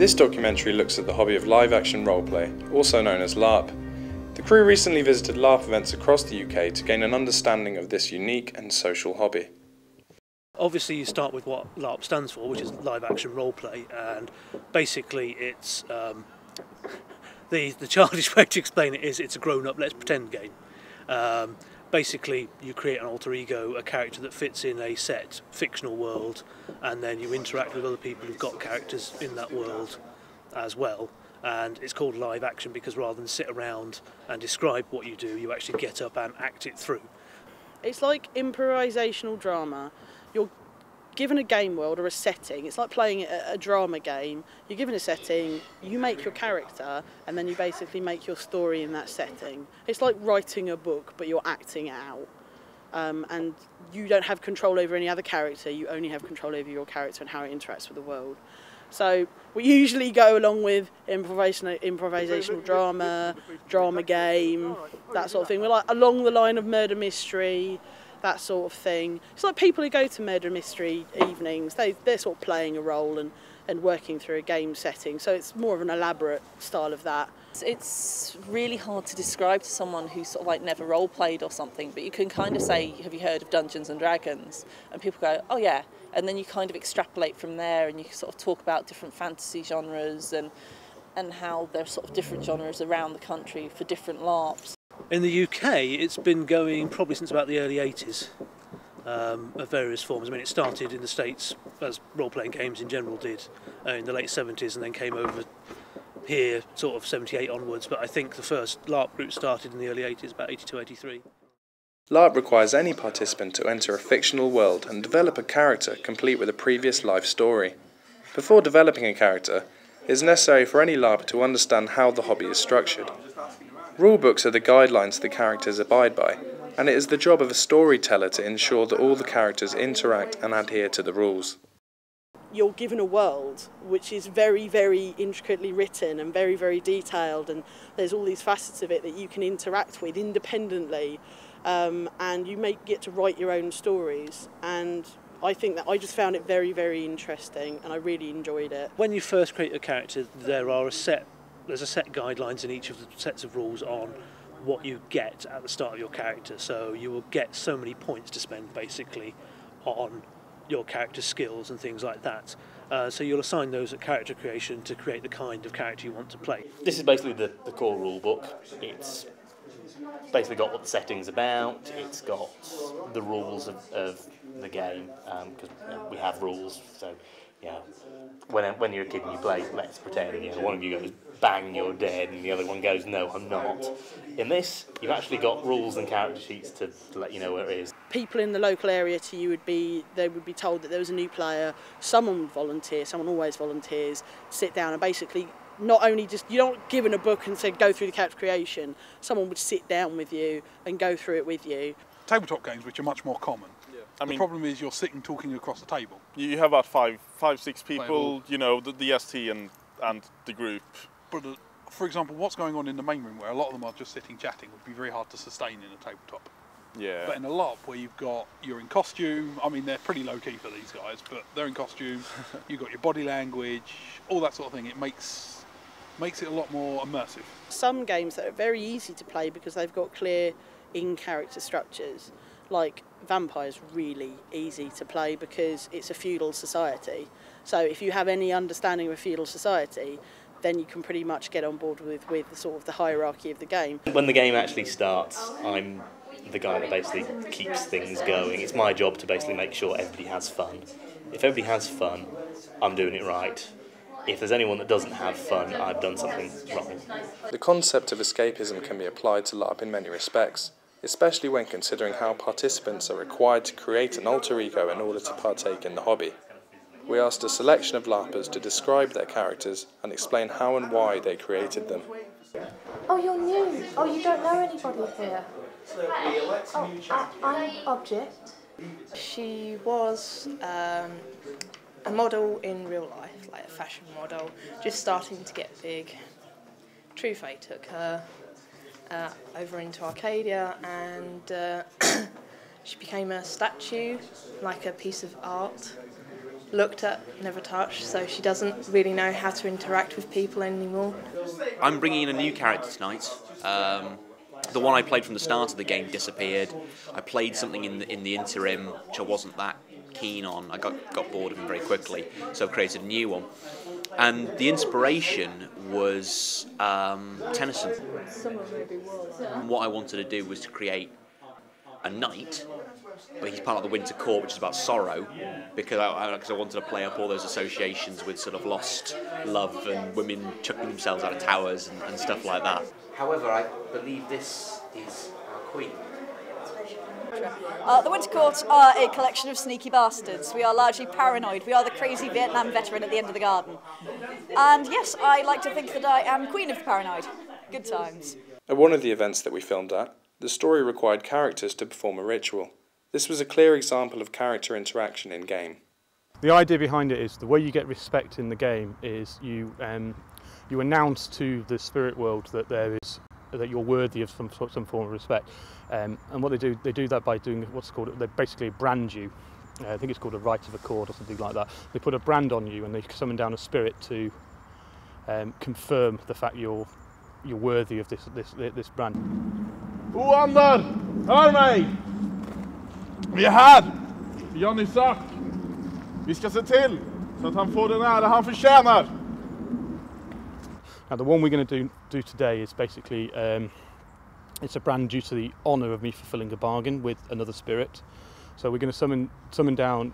This documentary looks at the hobby of live-action roleplay, also known as LARP. The crew recently visited LARP events across the UK to gain an understanding of this unique and social hobby. Obviously you start with what LARP stands for, which is live action roleplay, and basically it's the childish way to explain it is it's a grown up let's pretend game. Basically you create an alter ego, a character that fits in a set fictional world, and then you interact with other people who've got characters in that world as well. And it's called live action because rather than sit around and describe what you do, you actually get up and act it through. It's like improvisational drama. You're given a game world or a setting. It's like playing a drama game. You're given a setting, you make your character, and then you basically make your story in that setting. It's like writing a book, but you're acting it out. And you don't have control over any other character, you only have control over your character and how it interacts with the world. So we usually go along with improvisational drama game, that sort of thing. We're like along the line of murder mystery, that sort of thing. It's like people who go to murder mystery evenings, they're sort of playing a role and working through a game setting, so it's more of an elaborate style of that. It's really hard to describe to someone who's sort of like never role played or something, but you can kind of say, have you heard of Dungeons and Dragons? And people go, oh yeah, and then you kind of extrapolate from there and you sort of talk about different fantasy genres and how there's sort of different genres around the country for different LARPs. In the UK, it's been going probably since about the early 80s, of various forms. I mean, it started in the States, as role-playing games in general did, in the late 70s, and then came over here sort of 78 onwards, but I think the first LARP group started in the early 80s, about 82, 83. LARP requires any participant to enter a fictional world and develop a character complete with a previous life story. Before developing a character, it is necessary for any LARPer to understand how the hobby is structured. Rulebooks are the guidelines the characters abide by, and it is the job of a storyteller to ensure that all the characters interact and adhere to the rules. You're given a world which is very, very intricately written and very, very detailed, and there's all these facets of it that you can interact with independently, and you get to write your own stories. And I think that I just found it very, very interesting, and I really enjoyed it. When you first create a character, there's a set guidelines in each of the sets of rules on what you get at the start of your character. So you will get so many points to spend basically on your character skills and things like that. So you'll assign those at character creation to create the kind of character you want to play. This is basically the core rule book. It's basically got what the setting's about, it's got the rules of the game, because we have rules, so when you're a kid and you play let's pretend, one of you goes bang you're dead and the other one goes no I'm not. In this you've actually got rules and character sheets to let you know where it is. People in the local area to you would be told that there was a new player, someone would volunteer, someone always volunteers, sit down and basically not only you're not given a book and say go through the character creation, someone would sit down with you and go through it with you. Tabletop games which are much more common. I mean, the problem is you're sitting talking across the table. You have about five, 6 people, the ST and the group. But for example, what's going on in the main room where a lot of them are just sitting chatting would be very hard to sustain in a tabletop. Yeah. But in a LARP where you're in costume, I mean they're pretty low key for these guys, but they're in costume, you've got your body language, all that sort of thing, it makes it a lot more immersive. Some games that are very easy to play because they've got clear in-character structures, like Vampire's really easy to play because it's a feudal society. So if you have any understanding of a feudal society, then you can pretty much get on board with the sort of the hierarchy of the game. When the game actually starts, I'm the guy that basically keeps things going. It's my job to basically make sure everybody has fun. If everybody has fun, I'm doing it right. If there's anyone that doesn't have fun, I've done something wrong. The concept of escapism can be applied to LARP in many respects, especially when considering how participants are required to create an alter ego in order to partake in the hobby. We asked a selection of LARPers to describe their characters and explain how and why they created them. Oh, you're new. Oh, you don't know anybody here. Oh, I'm Object. She was a model in real life, like a fashion model, just starting to get big. True Fate took her over into Arcadia and she became a statue, like a piece of art. looked at, never touched, so she doesn't really know how to interact with people anymore. I'm bringing in a new character tonight. The one I played from the start of the game disappeared. I played something in the interim which I wasn't that keen on. I got bored of him very quickly, so I created a new one. And the inspiration was Tennyson. What I wanted to do was to create a knight, but he's part of the Winter Court, which is about sorrow, because I wanted to play up all those associations with sort of lost love and women chucking themselves out of towers and stuff like that. However, I believe this is our queen. The Winter Court are a collection of sneaky bastards. We are largely paranoid. We are the crazy Vietnam veteran at the end of the garden. And yes, I like to think that I am queen of the paranoid. Good times. At one of the events that we filmed at, the story required characters to perform a ritual. This was a clear example of character interaction in-game. The idea behind it is the way you get respect in the game is you announce to the spirit world that that you're worthy of some form of respect. And what they do that by doing what's called, they basically brand you. I think it's called a rite of accord or something like that. They put a brand on you and they summon down a spirit to confirm the fact you're worthy of this brand. Oander, hör mig! Vi är här! Johnny sagt. Vi ska se till så att han får den ära han förtjänar. Now the one we're going to do today is basically it's a brand due to the honour of me fulfilling a bargain with another spirit. So we're going to summon down.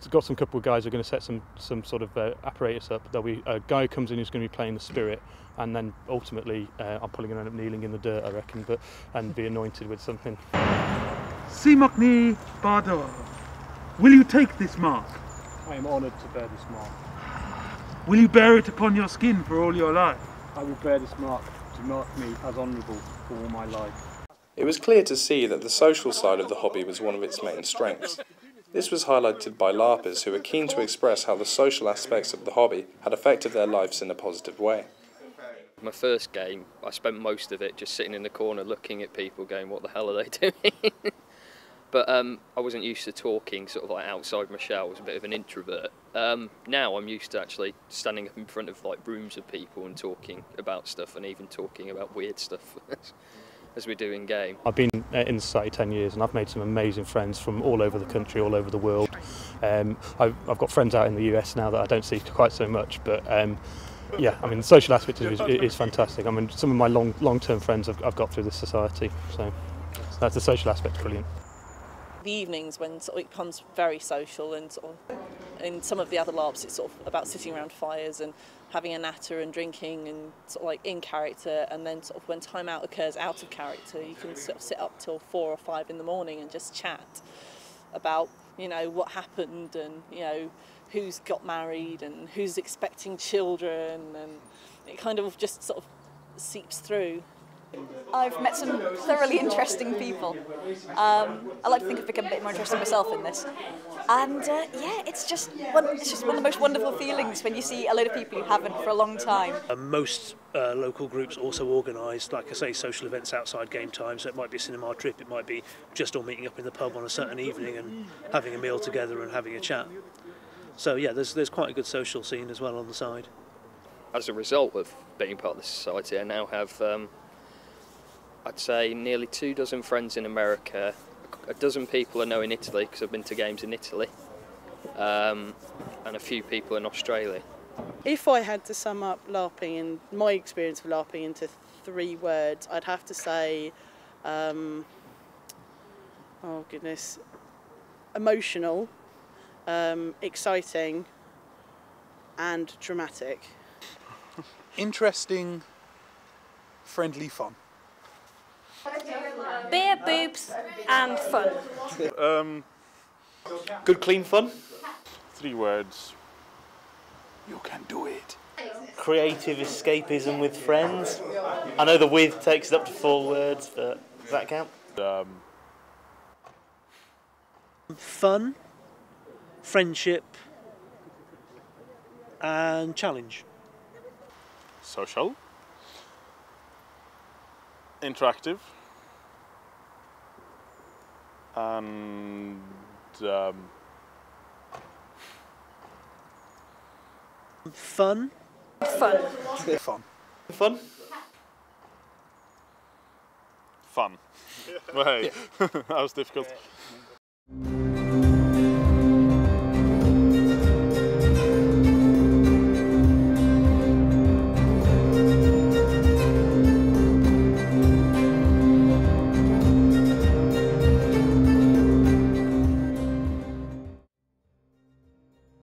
Got some couple of guys who are going to set some sort of apparatus up. There'll be a guy who comes in who's going to be playing the spirit, and then ultimately I'm probably going to end up kneeling in the dirt, I reckon, and be anointed with something. Simokni Bador, will you take this mark? I am honoured to bear this mark. Will you bear it upon your skin for all your life? I will bear this mark to mark me as honourable for all my life. It was clear to see that the social side of the hobby was one of its main strengths. This was highlighted by LARPers who were keen to express how the social aspects of the hobby had affected their lives in a positive way. My first game, I spent most of it just sitting in the corner looking at people going, what the hell are they doing? But I wasn't used to talking sort of like outside my shell. I was a bit of an introvert. Now I'm used to actually standing up in front of like rooms of people and talking about stuff, and even talking about weird stuff as we do in game. I've been in society 10 years and I've made some amazing friends from all over the country, all over the world. I've got friends out in the US now that I don't see quite so much, but yeah, I mean the social aspect is fantastic. I mean some of my long-term friends I've got through this society, so that's the social aspect, brilliant. The evenings when sort of it becomes very social, and sort of in some of the other LARPs it's sort of about sitting around fires and having a natter and drinking and sort of like in character, and then sort of when time out occurs out of character you can sort of sit up till 4 or 5 in the morning and just chat about, you know, what happened, and you know who's got married and who's expecting children, and it kind of just sort of seeps through. I've met some thoroughly interesting people. I like to think I've become a bit more interesting myself in this. And yeah, it's just one of the most wonderful feelings when you see a load of people you haven't for a long time. Most local groups also organise, like I say, social events outside game time. So it might be a cinema trip, it might be just all meeting up in the pub on a certain evening and having a meal together and having a chat. So yeah, there's quite a good social scene as well on the side. As a result of being part of the society, I now have I'd say nearly 24 friends in America, a dozen people I know in Italy because I've been to games in Italy, and a few people in Australia. If I had to sum up LARPing and my experience of LARPing into 3 words, I'd have to say, oh goodness, emotional, exciting and dramatic. Interesting, friendly fun. Beer, boobs and fun. Good clean fun. 3 words. You can do it. Creative escapism with friends. I know the with takes it up to 4 words, but does that count? Fun, friendship and challenge. Social. Interactive. And Fun. Fun. Fun. Fun. Fun. Well, hey, that was difficult.